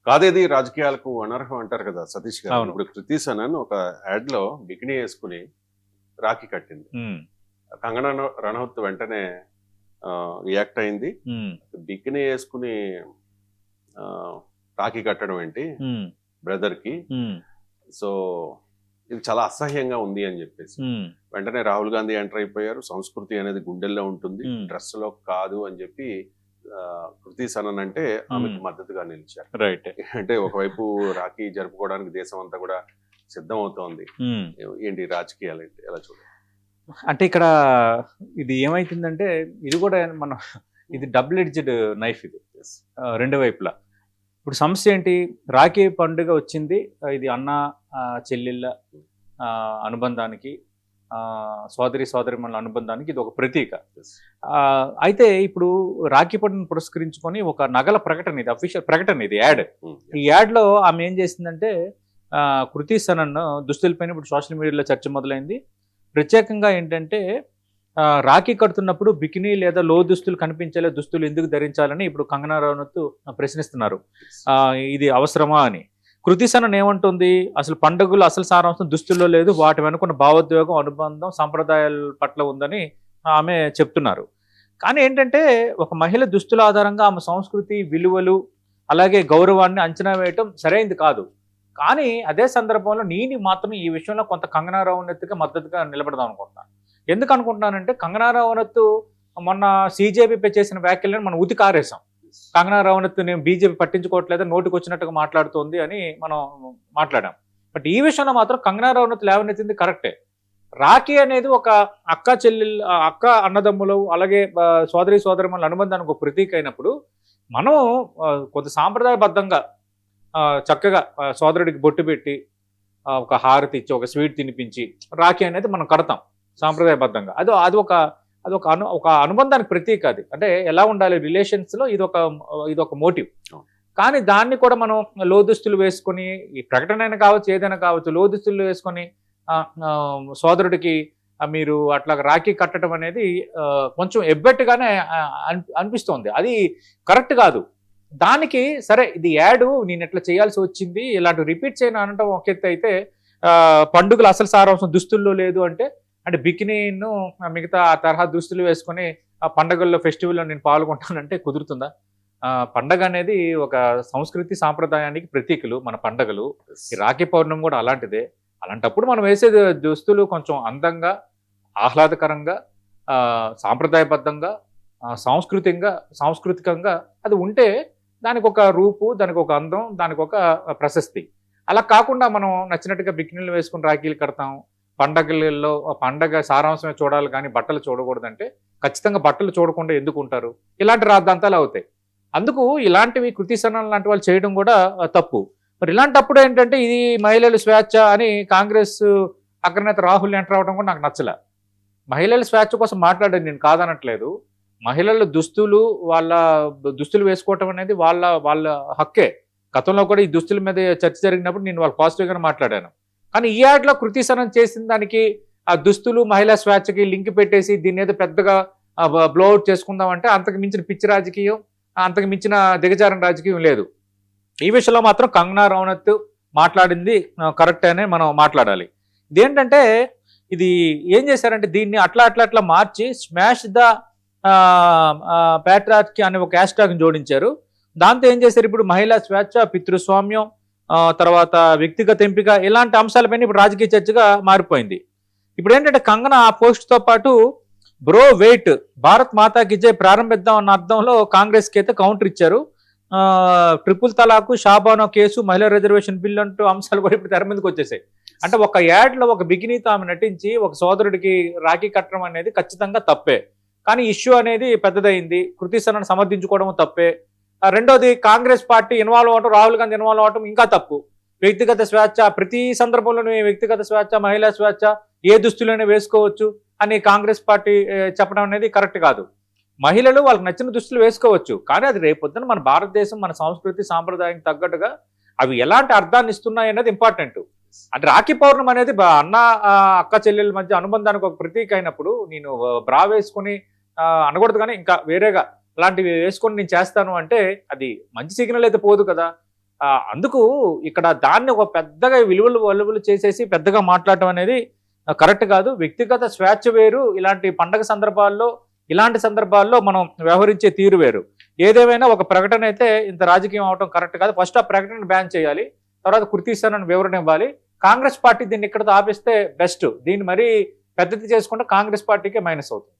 కాదేది రాజకీయాలకు అనర్హం అంటారు కదా సతీష్ గారు. అవును. ఇప్పుడు కృతి సనన్ ఒక యాడ్ లో బికినీ వేసుకుని రాఖీ కట్టింది. ఉమ్, కంగనా రనౌత్ వెంటనే రియాక్ట్ అయింది. ఉమ్, బికినీ వేసుకుని ఆ, రాఖీ కట్టడం ఏంటి ఉమ్, బ్రదర్ కి, ఉమ్, సో ఇది చాలా అసహ్యంగా ఉంది అని చెప్పేసి ఉమ్, వెంటనే రాహుల్ గాంధీ ఎంటర్ అయిపోయారు. సంస్కృతి అనేది గుండెల్లో ఉంటుంది, డ్రెస్ లో కాదు అని చెప్పి కృతి సనన్ అంటే ఆమెకు మద్దతుగా నిలిచారు. రైట్. అంటే ఒకవైపు రాఖీ జరుపుకోవడానికి దేశం అంతా కూడా సిద్ధం అవుతోంది. ఏంటి రాజకీయాలు ఏంటి ఎలా చూడాలి? అంటే ఇక్కడ ఇది ఏమైతుందంటే ఇది కూడా మనం ఇది డబుల్ ఎడ్జ్డ్ నైఫ్ ఇది, రెండు వైపులా. ఇప్పుడు సమస్య ఏంటి, రాఖీ పండుగ వచ్చింది, ఇది అన్న చెల్లెళ్ళ అనుబంధానికి, సోదరి సోదరిమణుల అనుబంధానికి ఇది ఒక ప్రతీక. అయితే ఇప్పుడు రాఖీ పండుగను పురస్కరించుకొని ఒక నగల ప్రకటన, ఇది అఫీషియల్ ప్రకటన, ఇది యాడ్. ఈ యాడ్లో ఆమె ఏం చేసిందంటే కృతి సనన్ దుస్తులపైన ఇప్పుడు సోషల్ మీడియాలో చర్చ మొదలైంది. ప్రత్యేకంగా ఏంటంటే రాఖీ కడుతున్నప్పుడు బికినీ లేదా లో దుస్తులు కనిపించేలా దుస్తులు ఎందుకు ధరించాలని ఇప్పుడు కంగనా రనౌత్ ప్రశ్నిస్తున్నారు. ఇది అవసరమా అని. కృతి సనన్ ఏమంటుంది, అసలు పండుగలు అసలు సారాంశం దుస్తుల్లో లేదు, వాటి వెనుకున్న భావోద్వేగం, అనుబంధం, సంప్రదాయాల పట్ల ఉందని ఆమె చెప్తున్నారు. కానీ ఏంటంటే ఒక మహిళ దుస్తుల ఆధారంగా ఆమె సంస్కృతి, విలువలు, అలాగే గౌరవాన్ని అంచనా వేయటం సరైనది కాదు. కానీ అదే సందర్భంలో నేను మాత్రం ఈ విషయంలో కొంత కంగనా రనౌత్కి మద్దతుగా నిలబడదాం అనుకుంటున్నాను. ఎందుకు అనుకుంటున్నానంటే కంగనా రనౌత్ మొన్న CJPపై చేసిన వ్యాఖ్యలను మనం ఉతికారేసాం. కంగనా రనౌత్ నేను బీజేపీ పట్టించుకోవట్లేదు, నోటికి వచ్చినట్టుగా మాట్లాడుతోంది అని మనం మాట్లాడాం. బట్ ఈ విషయంలో మాత్రం కంగనా రనౌత్ లేవనెత్తింది కరెక్టే. రాఖీ అనేది ఒక అక్క చెల్లెలు, అక్క అన్నదమ్ములు, అలాగే సోదరి సోదరిమణుల అనుబంధానికి ఒక ప్రతీక అయినప్పుడు మనం కొంత సాంప్రదాయబద్ధంగా చక్కగా సోదరుడికి బొట్టు పెట్టి ఒక హారతి ఇచ్చి ఒక స్వీట్ తినిపించి రాఖీ అనేది మనం కడతాం సాంప్రదాయబద్ధంగా. అది ఒక అనుబంధానికి ప్రతీక. అది అంటే ఎలా ఉండాలి రిలేషన్స్లో, ఇది ఒక మోటివ్. కానీ దాన్ని కూడా మనం లోదుస్తులు వేసుకొని, ఈ ప్రకటన అయినా కావచ్చు ఏదైనా కావచ్చు, లోదుస్తులు వేసుకొని సోదరుడికి మీరు అట్లా రాఖీ కట్టడం అనేది కొంచెం ఎబ్బెట్టుగానే అనిపిస్తోంది. అది కరెక్ట్ కాదు. దానికి సరే ఇది యాడ్, నేను ఎట్లా చేయాల్సి వచ్చింది, ఇలాంటి రిపీట్ చేయను అనటం ఒక ఎత్తు అయితే, పండుగలు అసలు సారాంశం దుస్తుల్లో లేదు అంటే బికినీను మిగతా ఆ తరహా దుస్తులు వేసుకొని ఆ పండుగల్లో ఫెస్టివల్లో నేను పాల్గొంటానంటే కుదురుతుందా? పండగ అనేది ఒక సంస్కృతి సాంప్రదాయానికి ప్రతీకలు మన పండగలు. ఈ రాఖీ పౌర్ణమి కూడా అలాంటిదే. అలాంటప్పుడు మనం వేసే దుస్తులు కొంచెం అందంగా, ఆహ్లాదకరంగా, సాంప్రదాయబద్ధంగా, సాంస్కృతికంగా అది ఉంటే దానికి ఒక రూపు, దానికి ఒక అందం, దానికి ఒక ప్రశస్తి. అలా కాకుండా మనం నచ్చినట్టుగా బికినీలు వేసుకుని రాఖీలు కడతాం. పండగలలో పండగ సారాంశమే చూడాలి కానీ బట్టలు చూడకూడదంటే ఖచ్చితంగా బట్టలు చూడకుండా ఎందుకు ఉంటారు? ఇలాంటి రాద్ధాంతాలు అవుతాయి. అందుకు ఇలాంటివి కృతి సనన్ లాంటి వాళ్ళు చేయడం కూడా తప్పు. మరి ఇలాంటప్పుడు ఏంటంటే ఇది మహిళల స్వేచ్ఛ అని కాంగ్రెస్ అగ్రనేత రాహుల్ ఎంటర్ అవడం కూడా నాకు నచ్చలే. మహిళల స్వేచ్ఛ కోసం మాట్లాడేది నేను కాదనట్లేదు. మహిళల వాళ్ళ దుస్తులు వేసుకోవటం అనేది వాళ్ళ హక్కే. గతంలో కూడా ఈ దుస్తుల మీద చర్చ జరిగినప్పుడు నేను వాళ్ళు పాజిటివ్గానే మాట్లాడాను. కానీ ఈ యాడ్లో కృతి సనన్ చేసిన దానికి ఆ దుస్తులు మహిళా స్వేచ్ఛకి లింక్ పెట్టేసి దీన్ని ఏదో పెద్దగా బ్లోఅవుట్ చేసుకుందామంటే అంతకు మించిన పిచ్చి రాజకీయం, అంతకు మించిన దిగజారణ రాజకీయం లేదు. ఈ విషయంలో మాత్రం కంగనా రనౌత్ మాట్లాడింది కరెక్ట్ అనే మనం మాట్లాడాలి. ఇదేంటంటే ఇది ఏం చేశారంటే దీన్ని అట్లా మార్చి స్మాష్ ద ప్యాట్రియార్కీ అనే ఒక హ్యాష్ ట్యాగ్ని జోడించారు. దాంతో ఏం చేశారు, ఇప్పుడు మహిళా స్వేచ్ఛ, పితృస్వామ్యం, తర్వాత వ్యక్తిగత ఎంపిక, ఇలాంటి అంశాలపైన ఇప్పుడు రాజకీయ చర్చగా మారిపోయింది. ఇప్పుడు ఏంటంటే కంగనా ఆ పోస్ట్తో పాటు బ్రో వెయిట్, భారత్ మాతాకి జై ప్రారంభిద్దాం అన్న అర్థంలో కాంగ్రెస్కి అయితే కౌంటర్ ఇచ్చారు. ట్రిపుల్ తలాకు, షాబానో కేసు, మహిళా రిజర్వేషన్ బిల్ అంటూ అంశాలు కూడా ఇప్పుడు తెర మీదకి వచ్చేసాయి. అంటే ఒక యాడ్లో ఒక బికినీతో ఆమె నటించి ఒక సోదరుడికి రాఖీ కట్టడం అనేది ఖచ్చితంగా తప్పే. కానీ ఇష్యూ అనేది పెద్దదైంది, కృతి సనన్ సమర్థించుకోవడం తప్పే. రెండోది కాంగ్రెస్ పార్టీ ఇన్వాల్వ్ అవడం, రాహుల్ గాంధీ ఇన్వాల్వ్ అవడం ఇంకా తప్పు. వ్యక్తిగత స్వేచ్ఛ, ప్రతి సందర్భంలోనూ వ్యక్తిగత స్వేచ్ఛ, మహిళా స్వేచ్ఛ, ఏ దుస్తులైనా వేసుకోవచ్చు అని కాంగ్రెస్ పార్టీ చెప్పడం అనేది కరెక్ట్ కాదు. మహిళలు వాళ్ళకి నచ్చిన దుస్తులు వేసుకోవచ్చు, కానీ అది రేపొద్దున మన భారతదేశం, మన సంస్కృతి సాంప్రదాయం తగ్గట్టుగా అవి ఎలాంటి అర్థాన్ని ఇస్తున్నాయి అనేది ఇంపార్టెంట్. అంటే రాఖీ పౌర్ణమి అనేది అన్న అక్క చెల్లెల మధ్య అనుబంధానికి ఒక ప్రతీక అయినప్పుడు నేను బ్రా వేసుకొని అనకూడదు, కానీ ఇంకా వేరేగా అలాంటివి వేసుకొని నేను చేస్తాను అంటే అది మంచి సిగ్నల్ అయితే పోదు కదా. అందుకు ఇక్కడ దాన్ని ఒక పెద్దగా విలువలు చేసేసి పెద్దగా మాట్లాడటం అనేది కరెక్ట్ కాదు. వ్యక్తిగత స్వేచ్ఛ వేరు, ఇలాంటి పండగ సందర్భాల్లో ఇలాంటి సందర్భాల్లో మనం వ్యవహరించే తీరు వేరు. ఏదేమైనా ఒక ప్రకటన అయితే ఇంత రాజకీయం అవడం కరెక్ట్ కాదు. ఫస్ట్ ఆ ప్రకటన బ్యాన్ చేయాలి, తర్వాత కృతిస్తానని వివరణ ఇవ్వాలి. కాంగ్రెస్ పార్టీ దీన్ని ఇక్కడతో ఆపిస్తే బెస్ట్. దీన్ని మరీ పెద్దది చేసుకుంటే కాంగ్రెస్ పార్టీకే మైనస్ అవుతుంది.